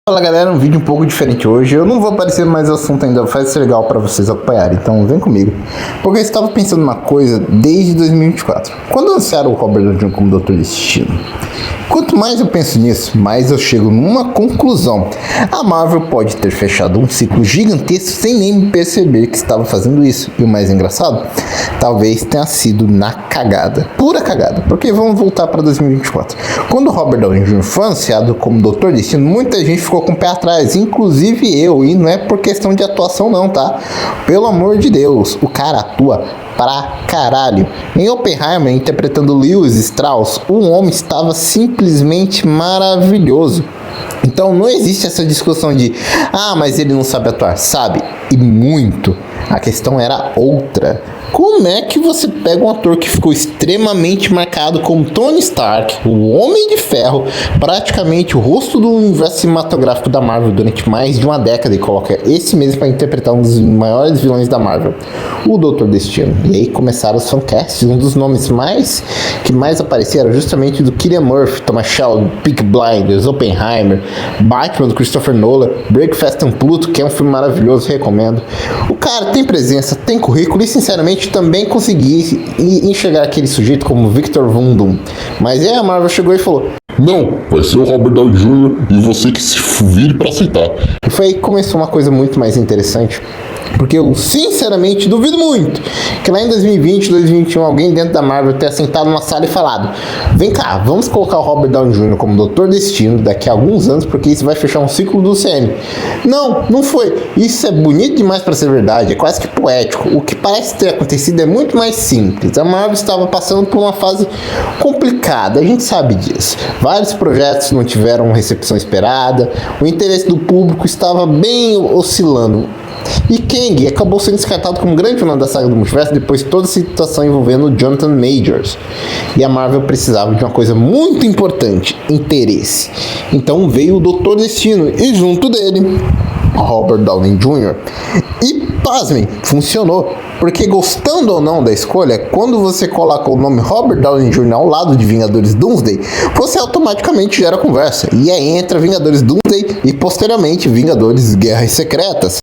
Fala galera, um vídeo um pouco diferente hoje. Eu não vou aparecer, mas o assunto ainda vai ser legal para vocês acompanharem, então vem comigo. Porque eu estava pensando uma coisa desde 2024, quando anunciaram o Robert Downey Jr. como Doutor Destino. Quanto mais eu penso nisso, mais eu chego numa conclusão. A Marvel pode ter fechado um ciclo gigantesco sem nem perceber que estava fazendo isso. E o mais engraçado, talvez tenha sido na cagada, pura cagada. Porque vamos voltar para 2024. Quando o Robert Downey Jr. foi anunciado como Doutor Destino, muita gente ficou com o pé atrás, inclusive eu. E não é por questão de atuação não, tá? Pelo amor de Deus, o cara atua pra caralho. Em Oppenheimer, interpretando Lewis Strauss, o homem estava simplesmente maravilhoso. Então não existe essa discussão de mas ele não sabe atuar. Sabe, e muito. A questão era outra. Como é que você pega um ator que ficou extremamente marcado como Tony Stark, o Homem de Ferro, praticamente o rosto do universo cinematográfico da Marvel durante mais de uma década, e coloca esse mesmo para interpretar um dos maiores vilões da Marvel, o Doutor Destino? E aí começaram os fancasts. Um dos nomes que mais apareceram era justamente do Cillian Murphy, Thomas Shelby, Peaky Blinders, Oppenheimer, Batman do Christopher Nolan, Breakfast and Pluto, que é um filme maravilhoso, recomendo. O cara tem presença, tem currículo e sinceramente também consegui enxergar aquele sujeito como Victor Von Doom. Mas aí a Marvel chegou e falou: não, vai ser o Robert Downey Jr. e você que se vire pra aceitar. E foi aí que começou uma coisa muito mais interessante. Porque eu sinceramente duvido muito que lá em 2020, 2021, alguém dentro da Marvel tenha sentado numa sala e falado: vem cá, vamos colocar o Robert Downey Jr. como Doutor Destino daqui a alguns anos, porque isso vai fechar um ciclo do CM. Não foi. Isso é bonito demais para ser verdade, é quase que poético. O que parece ter acontecido é muito mais simples. A Marvel estava passando por uma fase complicada, a gente sabe disso. Vários projetos não tiveram recepção esperada, o interesse do público estava bem oscilando. E Kang acabou sendo descartado como grande vilão da saga do multiverso depois de toda a situação envolvendo Jonathan Majors. E a Marvel precisava de uma coisa muito importante: interesse. Então veio o Doutor Destino e junto dele Robert Downey Jr. E pasmem, funcionou. Porque gostando ou não da escolha, quando você coloca o nome Robert Downey Jr. ao lado de Vingadores Doomsday, você automaticamente gera conversa. E aí entra Vingadores Doomsday e posteriormente Vingadores Guerras Secretas.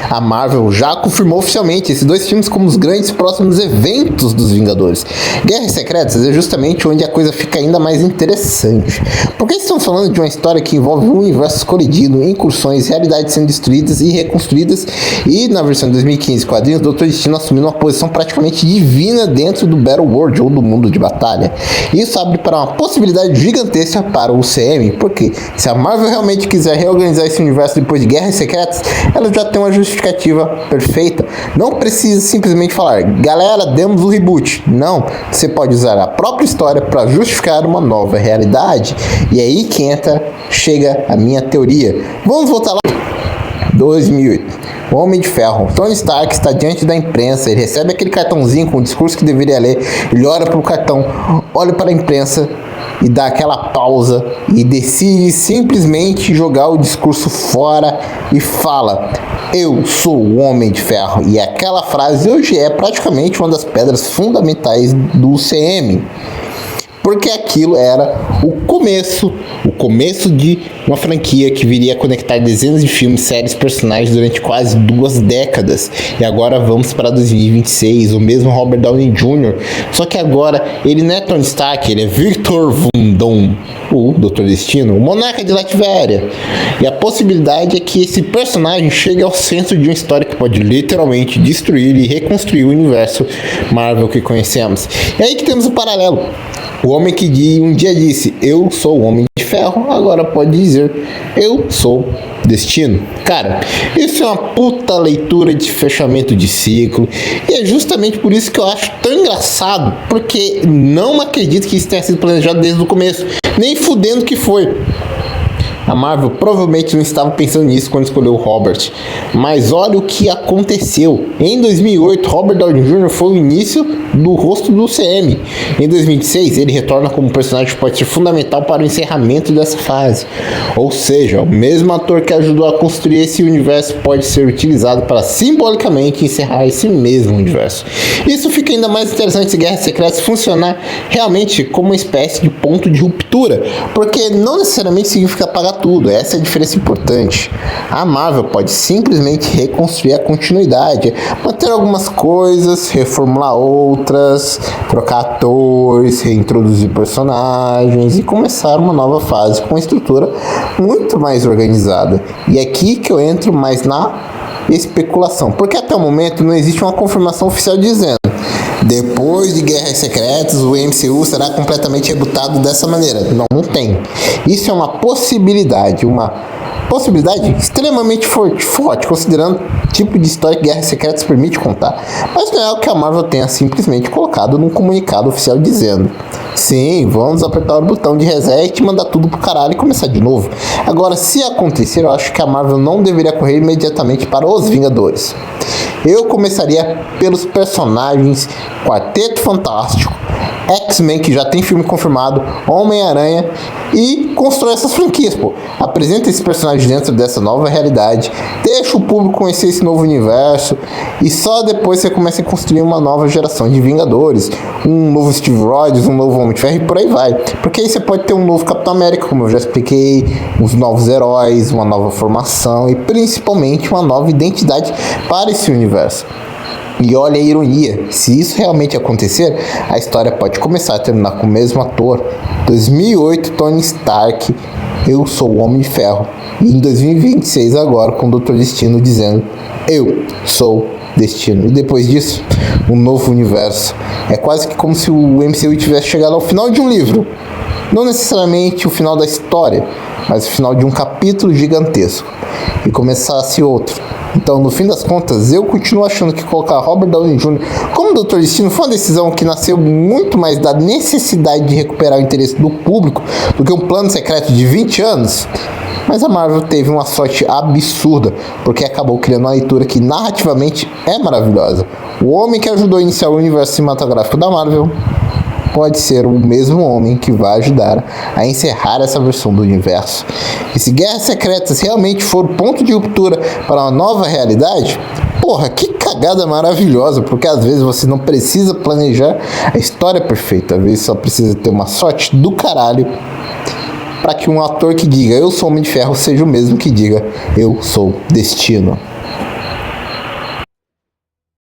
A Marvel já confirmou oficialmente esses dois filmes como os grandes próximos eventos dos Vingadores. Guerras Secretas é justamente onde a coisa fica ainda mais interessante. Porque estão falando de uma história que envolve um universo colidindo, incursões, realidades sendo destruídas e reconstruídas. E na versão de 2015, quadrinhos, Doutor Destino assumindo uma posição praticamente divina dentro do Battle World, ou do mundo de batalha. Isso abre para uma possibilidade gigantesca para o UCM, porque se a Marvel realmente quiser reorganizar esse universo depois de Guerras Secretas, ela já tem uma justificativa perfeita. Não precisa simplesmente falar: galera, demos o reboot. Não, você pode usar a própria história para justificar uma nova realidade. E aí que chega a minha teoria. Vamos voltar lá. 2008. O Homem de Ferro, Tony Stark, está diante da imprensa. Ele recebe aquele cartãozinho com o discurso que deveria ler. Ele olha para o cartão, olha para a imprensa e dá aquela pausa e decide simplesmente jogar o discurso fora e fala: eu sou o Homem de Ferro. E aquela frase hoje é praticamente uma das pedras fundamentais do UCM. Porque aquilo era o começo de uma franquia que viria a conectar dezenas de filmes, séries, personagens durante quase 2 décadas. E agora vamos para 2026, o mesmo Robert Downey Jr. Só que agora ele não é Tony Stark, ele é Victor Von Doom, o Doutor Destino, o monarca de Latvéria. E a possibilidade é que esse personagem chegue ao centro de uma história que pode literalmente destruir e reconstruir o universo Marvel que conhecemos. E aí que temos o paralelo. O homem que um dia disse: eu sou o Homem de Ferro, agora pode dizer: eu sou Destino. Cara, isso é uma puta leitura de fechamento de ciclo. E é justamente por isso que eu acho tão engraçado. Porque não acredito que isso tenha sido planejado desde o começo. Nem fudendo que foi. A Marvel provavelmente não estava pensando nisso quando escolheu o Robert. Mas olha o que aconteceu. Em 2008, Robert Downey Jr. foi o início do rosto do UCM. Em 2006, ele retorna como personagem que pode ser fundamental para o encerramento dessa fase. Ou seja, o mesmo ator que ajudou a construir esse universo pode ser utilizado para simbolicamente encerrar esse mesmo universo. Isso fica ainda mais interessante se Guerras Secretas funcionar realmente como uma espécie de ponto de ruptura. Porque não necessariamente significa apagar tudo. Essa é a diferença importante. A Marvel pode simplesmente reconstruir a continuidade, manter algumas coisas, reformular outras, trocar atores, reintroduzir personagens e começar uma nova fase com uma estrutura muito mais organizada. E é aqui que eu entro mais na especulação, porque até o momento não existe uma confirmação oficial dizendo: depois de Guerras Secretas, o MCU será completamente rebutado dessa maneira. Não tem. Isso é uma possibilidade extremamente forte, considerando o tipo de história que Guerras Secretas permite contar. Mas não é o que a Marvel tenha simplesmente colocado num comunicado oficial dizendo: sim, vamos apertar o botão de reset e mandar tudo pro caralho e começar de novo. Agora, se acontecer, eu acho que a Marvel não deveria correr imediatamente para os Vingadores. Eu começaria pelos personagens Quarteto Fantástico, X-Men, que já tem filme confirmado, Homem-Aranha, e constrói essas franquias, pô. Apresenta esses personagens dentro dessa nova realidade, deixa o público conhecer esse novo universo, e só depois você começa a construir uma nova geração de Vingadores, um novo Steve Rogers, um novo Homem de Ferro e por aí vai. Porque aí você pode ter um novo Capitão América, como eu já expliquei, uns novos heróis, uma nova formação e principalmente uma nova identidade para esse universo. E olha a ironia, se isso realmente acontecer, a história pode começar a terminar com o mesmo ator. 2008, Tony Stark, eu sou o Homem de Ferro. E em 2026 agora, com o Dr. Destino dizendo: eu sou Destino. E depois disso, um novo universo. É quase que como se o MCU tivesse chegado ao final de um livro. Não necessariamente o final da história, mas o final de um capítulo gigantesco. E começasse outro. Então, no fim das contas, eu continuo achando que colocar Robert Downey Jr. como Dr. Destino foi uma decisão que nasceu muito mais da necessidade de recuperar o interesse do público do que um plano secreto de 20 anos. Mas a Marvel teve uma sorte absurda, porque acabou criando uma leitura que narrativamente é maravilhosa. O homem que ajudou a iniciar o universo cinematográfico da Marvel pode ser o mesmo homem que vai ajudar a encerrar essa versão do universo. E se Guerras Secretas realmente for o ponto de ruptura para uma nova realidade, porra, que cagada maravilhosa, porque às vezes você não precisa planejar a história perfeita, às vezes só precisa ter uma sorte do caralho para que um ator que diga eu sou Homem de Ferro seja o mesmo que diga eu sou Destino.